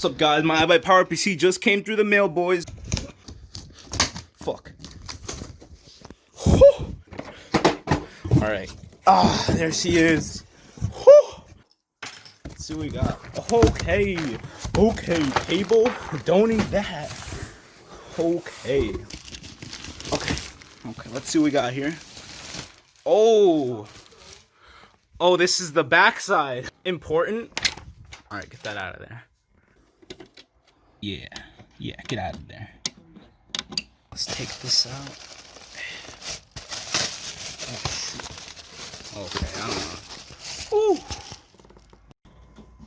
What's up, guys? My Ibuypower PC just came through the mail, boys. Fuck. Alright. Ah, there she is. Let's see what we got. Okay. Okay, table. Don't eat that. Okay. Okay, let's see what we got here. Oh, this is the backside. Important. Alright, get that out of there. Yeah, get out of there. Let's take this out. Okay, I don't know.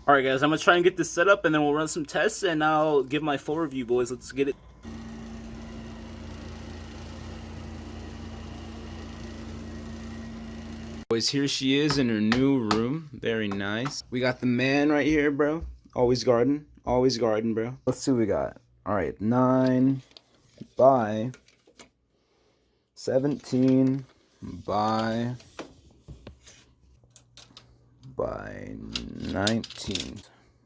Alright, guys, I'm gonna try and get this set up and then we'll run some tests and I'll give my full review, boys. Let's get it. Boys, here she is in her new room. Very nice. We got the man right here, bro. Always garden, bro. Let's see what we got. Alright, 9 by 17 by 19.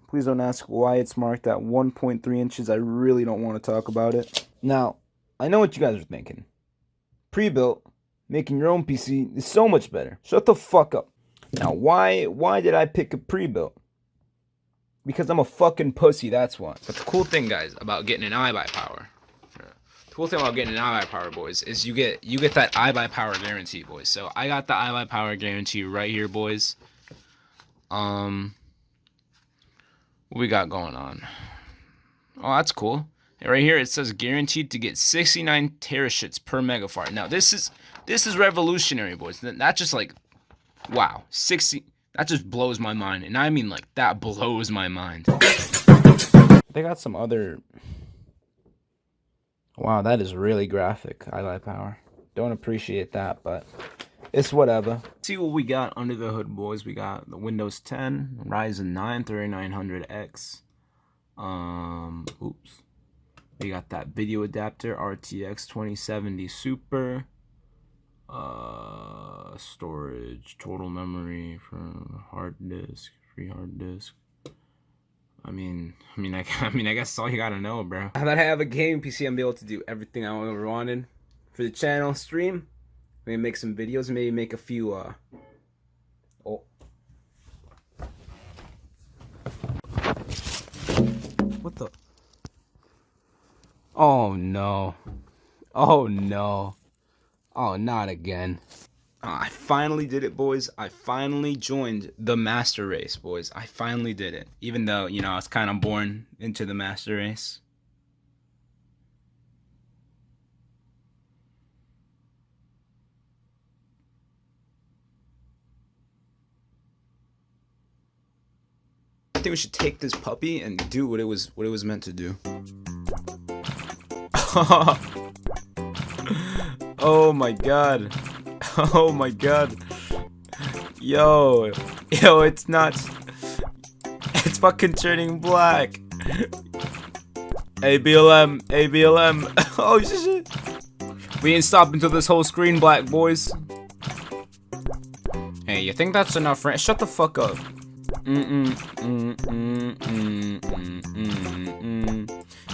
Please don't ask why it's marked at 1.3 inches. I really don't want to talk about it. Now, I know what you guys are thinking. Pre-built, making your own PC is so much better. Shut the fuck up. Now, why did I pick a pre-built? Because I'm a fucking pussy, that's why. But the cool thing, guys, about getting an Ibuypower, boys, is you get that Ibuypower guarantee, boys. So I got the Ibuypower guarantee right here, boys. What we got going on? Oh, that's cool. Right here it says guaranteed to get 69 terashits per megafarad. Now this is revolutionary, boys. That's just like, wow, 60. That just blows my mind, and I mean like that blows my mind. They got some other. Wow, that is really graphic. Ibuypower. Don't appreciate that, but it's whatever. Let's see what we got under the hood, boys. We got the Windows 10, Ryzen 9 3900X. Oops. We got that video adapter, RTX 2070 Super. Storage, total memory from hard disk, free hard disk. I mean, I guess that's all you gotta know, bro. Now that I have a gaming PC, I'm able to do everything I ever wanted for the channel. Stream, maybe make some videos, maybe make a few. Oh, what the? Oh no! Oh no! Oh, not again. I finally did it, boys. I finally joined the master race, boys. I finally did it. Even though, you know, I was kind of born into the master race. I think we should take this puppy and do what it was meant to do. Oh my god. Oh my god. Yo, it's not. It's fucking turning black. ABLM. Oh shit. We ain't stopping until this whole screen black, boys. Hey, you think that's enough, right? Shut the fuck up.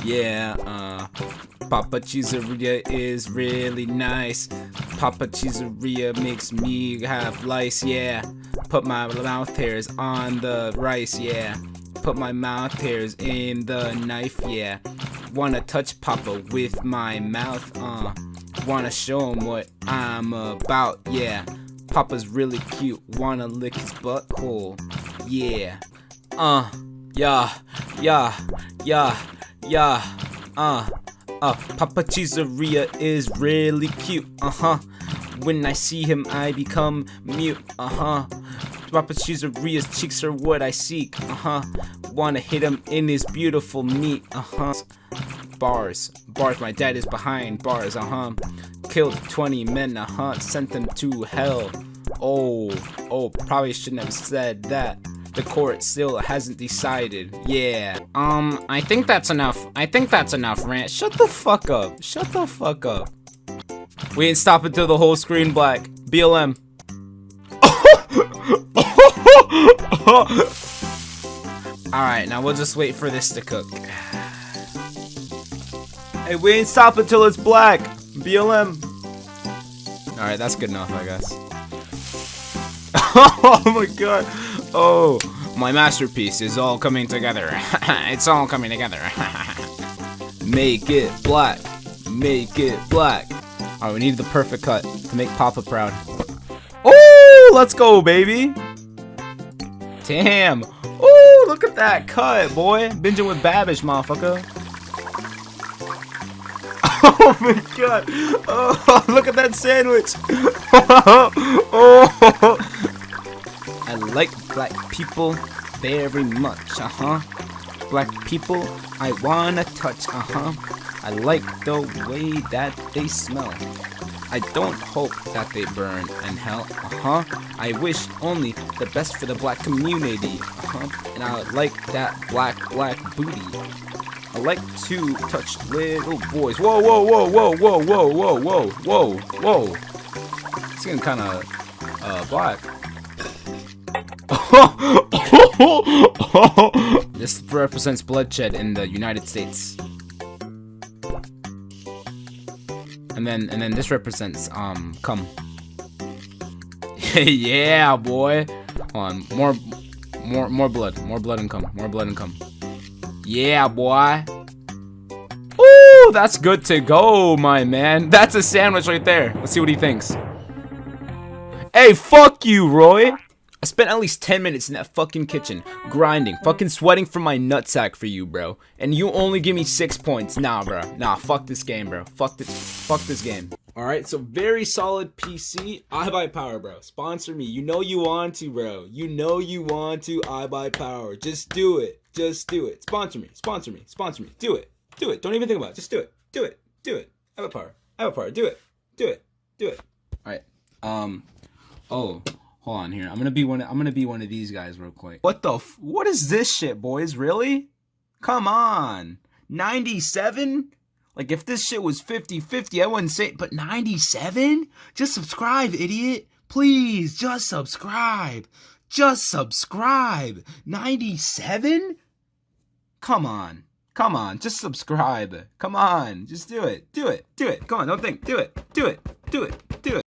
Yeah, Papa Cheeseria is really nice. Papa Cheeseria makes me have lice, yeah. Put my mouth hairs on the rice, yeah. Put my mouth hairs in the knife, yeah. Wanna touch Papa with my mouth, wanna show him what I'm about, yeah. Papa's really cute, wanna lick his butthole, yeah. Papa Cheeseria is really cute, When I see him, I become mute, Papa Cheeseria's cheeks are what I seek, Wanna hit him in his beautiful meat, Bars, my dad is behind bars, Killed 20 men, sent them to hell. Oh, probably shouldn't have said that. The court still hasn't decided. Yeah. I think that's enough. Rant. Shut the fuck up. We ain't stopping till the whole screen black. BLM. Alright, now we'll just wait for this to cook. Hey, we ain't stop until it's black. BLM. Alright, that's good enough, I guess. Oh my god. Oh, my masterpiece is all coming together. It's all coming together. Make it black. Make it black. Alright, we need the perfect cut to make Papa proud. Oh, let's go, baby. Damn. Oh, look at that cut, boy. Binging with Babish, motherfucker. Oh my god. Oh, look at that sandwich. Oh. I like black people very much. Black people I wanna touch. I like the way that they smell. I don't hope that they burn in hell. I wish only the best for the black community. And I like that black booty. I like to touch little boys. Whoa, whoa, whoa, whoa, whoa, whoa, whoa, whoa, whoa, whoa. It's getting kind of black. This represents bloodshed in the United States. And then this represents cum. Yeah, boy. Hold on, more blood and cum. More blood and cum. Yeah, boy. Ooh, that's good to go, my man. That's a sandwich right there. Let's see what he thinks. Hey, fuck you, Roy. I spent at least 10 minutes in that fucking kitchen, grinding, fucking sweating from my nutsack for you, bro. And you only give me 6 points. Nah, bro. Nah, fuck this game, bro. Fuck this game. Alright, so very solid PC. Ibuypower, bro. Sponsor me. You know you want to, bro. You know you want to, Ibuypower. Just do it. Just do it. Sponsor me. Sponsor me. Sponsor me. Do it. Do it. Don't even think about it. Just do it. Do it. Do it. Ibuypower. Ibuypower. Do it. Do it. Do it. Alright. Oh. Hold on here. I'm gonna be one of these guys real quick. What is this shit, boys? Really? Come on. 97? Like, if this shit was 50-50, I wouldn't say it, but 97? Just subscribe, idiot. Please, just subscribe. Just subscribe. 97? Come on. Come on. Just subscribe. Come on. Just do it. Do it. Do it. Come on. Don't think. Do it. Do it. Do it.